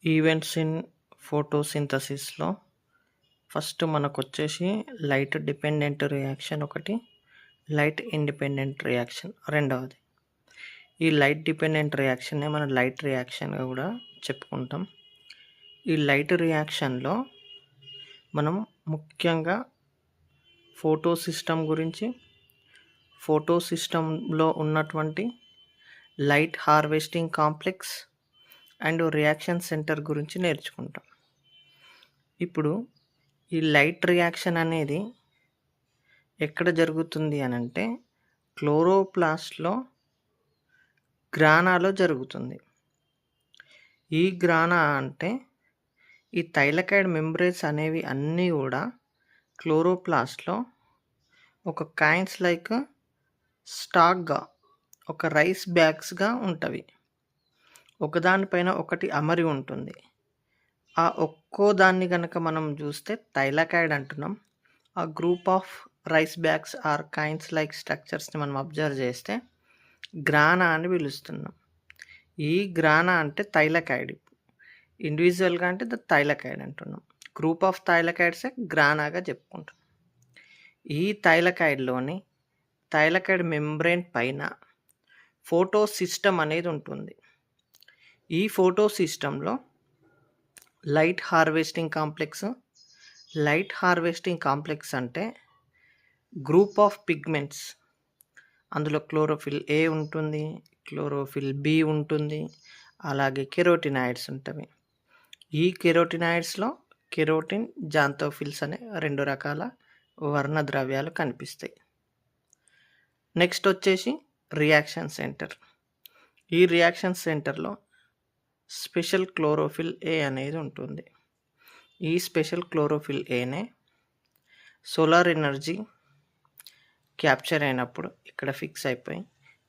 Events in ఫోటోసింథసిస్లో first మనకొచ్చేసి light dependent reaction ఒకటి, లైట్ ఇండిపెండెంట్ రియాక్షన్ రెండవది. ఈ లైట్ డిపెండెంట్ రియాక్షన్నే మనం లైట్ రియాక్షన్గా కూడా చెప్పుకుంటాం. ఈ లైట్ రియాక్షన్లో మనం ముఖ్యంగా ఫోటో సిస్టమ్ గురించి, ఫోటో సిస్టంలో ఉన్నటువంటి light harvesting complex and reaction centre గురించి నేర్చుకుంటాం. ఇప్పుడు ఈ లైట్ రియాక్షన్ అనేది ఎక్కడ జరుగుతుంది అని అంటే క్లోరోప్లాస్ట్లో గ్రానాలో జరుగుతుంది. ఈ గ్రానా అంటే ఈ థైలకాయిడ్ మెంబ్రేన్స్ అనేవి అన్నీ కూడా క్లోరోప్లాస్ట్లో ఒక కాయిన్స్ లైక్ స్టాక్గా, ఒక రైస్ బ్యాగ్స్గా ఉంటవి. ఒకదానిపైన ఒకటి అమరి ఉంటుంది. ఆ ఒక్కో దాన్ని కనుక మనం చూస్తే థైలకాయిడ్ అంటున్నాం. ఆ group of rice bags or coins like స్ట్రక్చర్స్ని మనం అబ్జర్వ్ చేస్తే గ్రానా అని పిలుస్తున్నాం. ఈ గ్రానా అంటే థైలకాయిడ్, ఇండివిజువల్గా అంటే ద థైలకాయిడ్ అంటున్నాం. గ్రూప్ ఆఫ్ థైలకాయిడ్సే గ్రానాగా చెప్పుకుంటాం. ఈ థైలకాయిడ్లోని థైలకాయిడ్ మెంబ్రేన్ పైన ఫోటో సిస్టమ్ అనేది ఉంటుంది. ఈ ఫోటో సిస్టంలో లైట్ హార్వెస్టింగ్ కాంప్లెక్స్ అంటే గ్రూప్ ఆఫ్ పిగ్మెంట్స్. అందులో క్లోరోఫిల్ ఏ ఉంటుంది, క్లోరోఫిల్ బి ఉంటుంది, అలాగే కెరోటినాయిడ్స్ ఉంటవి. ఈ కెరోటినాయిడ్స్లో కెరోటిన్, జాంతోఫిల్స్ అనే 2 రకాల వర్ణ ద్రవ్యాలు కనిపిస్తాయి. నెక్స్ట్ వచ్చేసి రియాక్షన్ సెంటర్. ఈ రియాక్షన్ సెంటర్లో స్పెషల్ క్లోరోఫిల్ ఏ అనేది ఉంటుంది. ఈ స్పెషల్ క్లోరోఫిల్ ఏనే సోలార్ ఎనర్జీ క్యాప్చర్ అయినప్పుడు ఇక్కడ ఫిక్స్ అయిపోయి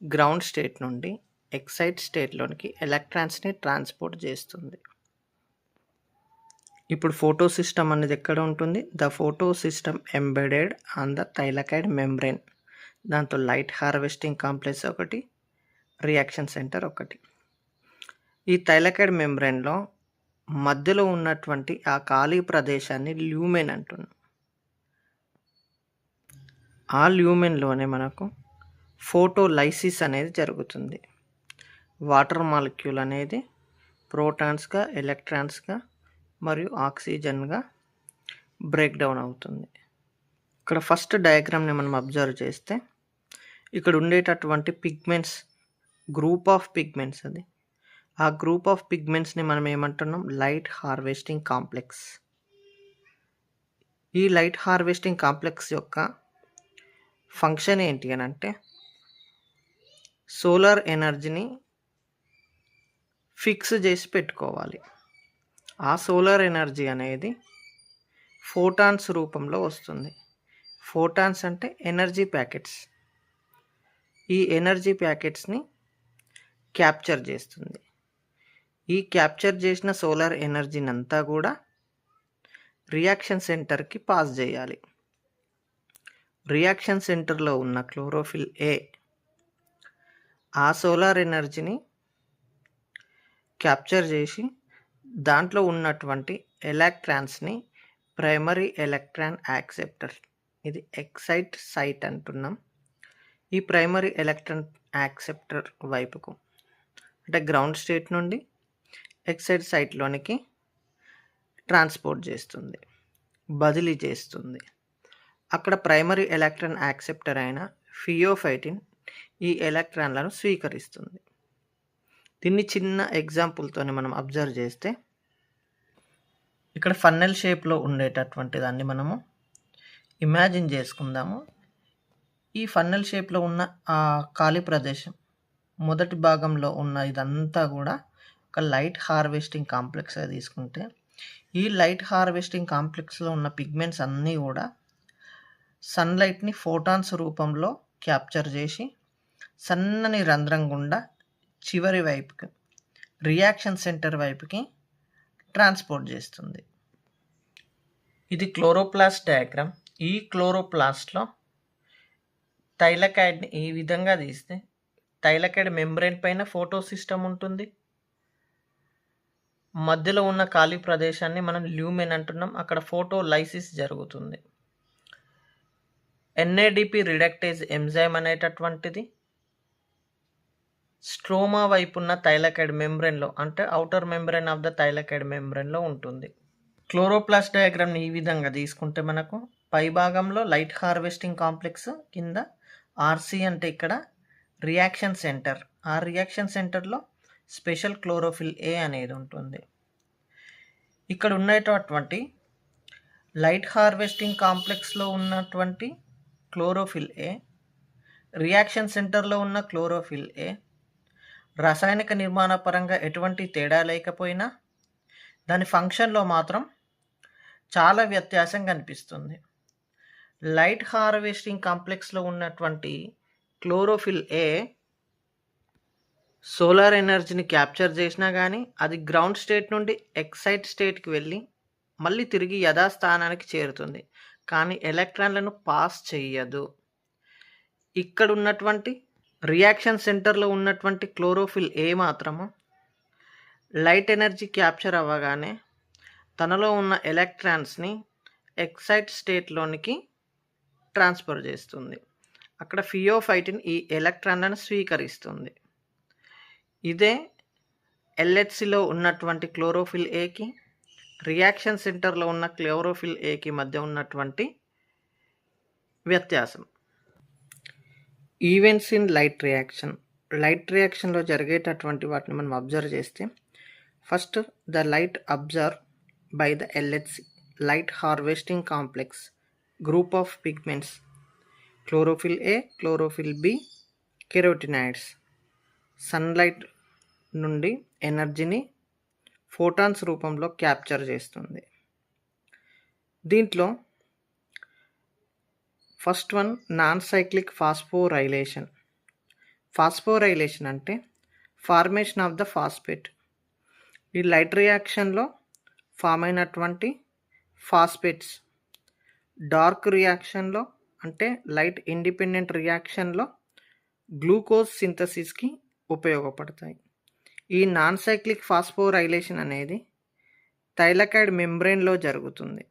గ్రౌండ్ స్టేట్ నుండి ఎక్సైట్ స్టేట్లోనికి ఎలక్ట్రాన్స్ని ట్రాన్స్పోర్ట్ చేస్తుంది. ఇప్పుడు ఫోటో సిస్టమ్ అనేది ఎక్కడ ఉంటుంది? The photo system embedded on the thylakoid membrane. దాంతో లైట్ హార్వెస్టింగ్ కాంప్లెక్స్ ఒకటి, రియాక్షన్ సెంటర్ ఒకటి. ఈ థైలకాయిడ్ మెంబ్రేన్లో మధ్యలో ఉన్నటువంటి ఆ ఖాళీ ప్రదేశాన్ని ల్యూమెన్ అంటున్నాం. ఆ ల్యూమెన్లోనే మనకు ఫోటోలైసిస్ అనేది జరుగుతుంది. వాటర్ మాలిక్యూల్ అనేది ప్రోటాన్స్గా, ఎలక్ట్రాన్స్గా మరియు ఆక్సిజన్గా బ్రేక్ డౌన్ అవుతుంది. ఇక్కడ ఫస్ట్ డయాగ్రామ్ని మనం అబ్జర్వ్ చేస్తే ఇక్కడ ఉండేటటువంటి పిగ్మెంట్స్, గ్రూప్ ఆఫ్ పిగ్మెంట్స్ అది. ఆ గ్రూప్ ఆఫ్ పిగ్మెంట్స్ని మనం ఏమంటున్నాం? Light harvesting complex. ఈ లైట్ హార్వెస్టింగ్ కాంప్లెక్స్ యొక్క ఫంక్షన్ ఏంటి అని అంటే సోలార్ ఎనర్జీని ఫిక్స్ చేసి పెట్టుకోవాలి. ఆ సోలార్ ఎనర్జీ అనేది ఫోటాన్స్ రూపంలో వస్తుంది. ఫోటాన్స్ అంటే ఎనర్జీ ప్యాకెట్స్. ఈ ఎనర్జీ ప్యాకెట్స్ని క్యాప్చర్ చేస్తుంది. ఈ క్యాప్చర్ చేసిన సోలార్ ఎనర్జీని అంతా కూడా రియాక్షన్ సెంటర్కి పాస్ చేయాలి. రియాక్షన్ సెంటర్లో ఉన్న క్లోరోఫిల్ ఏ ఆ సోలార్ ఎనర్జీని క్యాప్చర్ చేసి దాంట్లో ఉన్నటువంటి ఎలక్ట్రాన్స్ని ప్రైమరీ ఎలక్ట్రాన్ యాక్సెప్టర్, ఇది ఎక్సైట్ సైట్ అంటున్నాం. ఈ ప్రైమరీ ఎలక్ట్రాన్ యాక్సెప్టర్ వైపుకు అంటే గ్రౌండ్ స్టేట్ నుండి ఎక్సైట్ సైట్లోనికి ట్రాన్స్పోర్ట్ చేస్తుంది, బదిలీ చేస్తుంది. అక్కడ ప్రైమరీ ఎలక్ట్రాన్ యాక్సెప్టర్ అయిన ఫియోఫైటిన్ ఈ ఎలక్ట్రాన్లను స్వీకరిస్తుంది. దీన్ని చిన్న ఎగ్జాంపుల్తోనే మనం అబ్జర్వ్ చేస్తే ఇక్కడ ఫన్నెల్ షేప్లో ఉండేటటువంటి దాన్ని మనము ఇమాజిన్ చేసుకుందాము. ఈ ఫన్నెల్ షేప్లో ఉన్న ఆ ఖాళీ ప్రదేశం మొదటి భాగంలో ఉన్న ఇదంతా కూడా ఒక లైట్ హార్వెస్టింగ్ కాంప్లెక్స్గా తీసుకుంటే ఈ లైట్ హార్వెస్టింగ్ కాంప్లెక్స్లో ఉన్న పిగ్మెంట్స్ అన్నీ కూడా సన్లైట్ని ఫోటాన్స్ రూపంలో క్యాప్చర్ చేసి సన్నని రంధ్రం గుండా చివరి వైపుకి రియాక్షన్ సెంటర్ వైపుకి ట్రాన్స్పోర్ట్ చేస్తుంది. ఇది క్లోరోప్లాస్ట్ డయాగ్రామ్. ఈ క్లోరోప్లాస్ట్లో థైలకాయిడ్ని ఈ విధంగా తీస్తే థైలకాయిడ్ మెంబ్రేన్ పైన ఫోటో సిస్టమ్ ఉంటుంది. మధ్యలో ఉన్న ఖాళీ ప్రదేశాన్ని మనం ల్యూమెన్ అంటున్నాం. అక్కడ ఫోటోలైసిస్ జరుగుతుంది. ఎన్ఏడిపి రిడక్టేజ్ ఎంజైమ్ అనేటటువంటిది స్ట్రోమా వైపున్న థైలకాయిడ్ మెంబ్రెన్లో, అంటే outer membrane of the thylakoid మెంబ్రెన్లో ఉంటుంది. క్లోరోప్లాస్ట్ డయాగ్రామ్ని ఈ విధంగా తీసుకుంటే మనకు పై భాగంలో లైట్ హార్వెస్టింగ్ కాంప్లెక్స్, కింద ఆర్సి అంటే ఇక్కడ రియాక్షన్ సెంటర్. ఆ రియాక్షన్ సెంటర్లో స్పెషల్ క్లోరోఫిల్ ఏ అనేది ఉంటుంది. ఇక్కడ ఉన్నటువంటి లైట్ హార్వెస్టింగ్ కాంప్లెక్స్లో ఉన్నటువంటి క్లోరోఫిల్ ఏ, రియాక్షన్ సెంటర్లో ఉన్న క్లోరోఫిల్ ఏ రసాయనిక నిర్మాణ పరంగా ఎటువంటి తేడా లేకపోయినా దాని ఫంక్షన్లో మాత్రం చాలా వ్యత్యాసం కనిపిస్తుంది. లైట్ హార్వెస్టింగ్ కాంప్లెక్స్లో ఉన్నటువంటి క్లోరోఫిల్ ఏ సోలార్ ఎనర్జీని క్యాప్చర్ చేసినా కానీ అది గ్రౌండ్ స్టేట్ నుండి ఎక్సైట్ స్టేట్కి వెళ్ళి మళ్ళీ తిరిగి యథాస్థానానికి చేరుతుంది, కానీ ఎలక్ట్రాన్లను పాస్ చెయ్యదు. ఇక్కడ ఉన్నటువంటి రియాక్షన్ సెంటర్లో ఉన్నటువంటి క్లోరోఫిల్ ఏ మాత్రము లైట్ ఎనర్జీ క్యాప్చర్ అవ్వగానే తనలో ఉన్న ఎలక్ట్రాన్స్ని ఎక్సైట్ స్టేట్లోనికి ట్రాన్స్ఫర్ చేస్తుంది. అక్కడ ఫియోఫైటిన్ ఈ ఎలక్ట్రాన్లను స్వీకరిస్తుంది. ఇదే ఎల్హెచ్సిలో ఉన్నటువంటి క్లోరోఫిల్ ఏకి, రియాక్షన్ సెంటర్లో ఉన్న క్లోరోఫిల్ ఏకి మధ్య ఉన్నటువంటి వ్యత్యాసం. ఈవెంట్స్ ఇన్ లైట్ రియాక్షన్లో జరిగేటటువంటి వాటిని మనం అబ్జర్వ్ చేస్తే, first the light observe by the LHC light harvesting complex group of pigments chlorophyll A, chlorophyll B, carotenoids sunlight నుండి ఎనర్జీని ఫోటాన్స్ రూపంలో క్యాప్చర్ చేస్తుంది. దీంట్లో first one non cyclic phosphorylation. Phosphorylation అంటే ఫార్మేషన్ ఆఫ్ ద ఫాస్ఫేట్. ఈ light రియాక్షన్లో form అయినటువంటి phosphates dark రియాక్షన్లో, అంటే లైట్ ఇండిపెండెంట్ రియాక్షన్లో గ్లూకోజ్ సింథసిస్కి ఉపయోగపడతాయి. ఈ నాన్ సైక్లిక్ ఫాస్ఫోరైలేషన్ అనేది థైలకాయిడ్ మెంబ్రెన్లో జరుగుతుంది.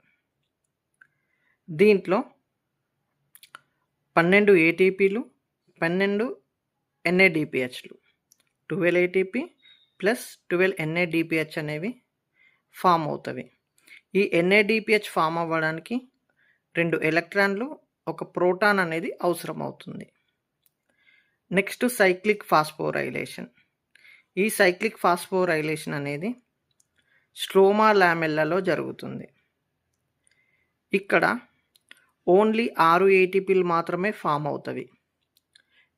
దీంట్లో 12 ఏటీపీలు, 12 ఎన్ఏడిపిహెచ్లు, 12 ఏటీపీ ప్లస్ 12 ఎన్ఏడిపిహెచ్ అనేవి ఫామ్ అవుతవి. ఈ ఎన్ఏడిపిహెచ్ ఫామ్ అవ్వడానికి 2 ఎలక్ట్రాన్లు, 1 ప్రోటాన్ అనేది అవసరం అవుతుంది. Next cyclic phosphorylation. ఈ సైక్లిక్ ఫాస్ఫోరైలేషన్ అనేది స్ట్రోమా లామెల్లాలో జరుగుతుంది. ఇక్కడ ఓన్లీ 6 ఏటీపీలు మాత్రమే ఫామ్ అవుతవి.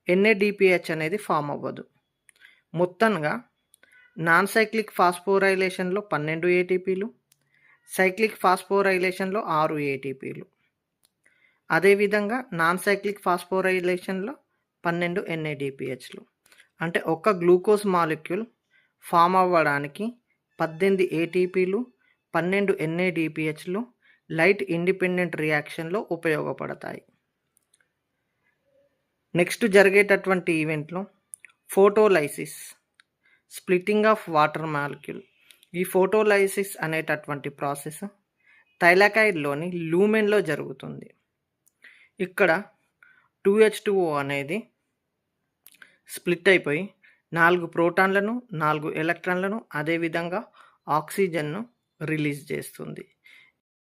ఎన్ఏడిపిహెచ్ అనేది ఫామ్ అవ్వదు. మొత్తంగా నాన్ సైక్లిక్ ఫాస్ఫోరైలేషన్లో 12 ఏటీపీలు, సైక్లిక్ ఫాస్ఫోరైలేషన్లో 6 ఏటీపీలు. అదేవిధంగా నాన్ సైక్లిక్ ఫాస్ఫోరైలేషన్లో 12 ఎన్ఏడిపిహెచ్లు. అంటే ఒక గ్లూకోజ్ మాలిక్యూల్ ఫామ్ అవ్వడానికి 18 ఏటీపీలు, 12 ఎన్ఏడిపిహెచ్లు లైట్ ఇండిపెండెంట్ రియాక్షన్లో ఉపయోగపడతాయి. నెక్స్ట్ జరిగేటటువంటి ఈవెంట్లో photolysis, splitting of water molecule. ఈ ఫోటోలైసిస్ అనేటటువంటి ప్రాసెస్ థైలకాయిడ్లోని లూమెన్లో జరుగుతుంది. ఇక్కడ 2H2O అనేది స్ప్లిట్ అయిపోయి 4 ప్రోటాన్లను, 4 ఎలక్ట్రాన్లను, అదేవిధంగా ఆక్సిజన్ను రిలీజ్ చేస్తుంది.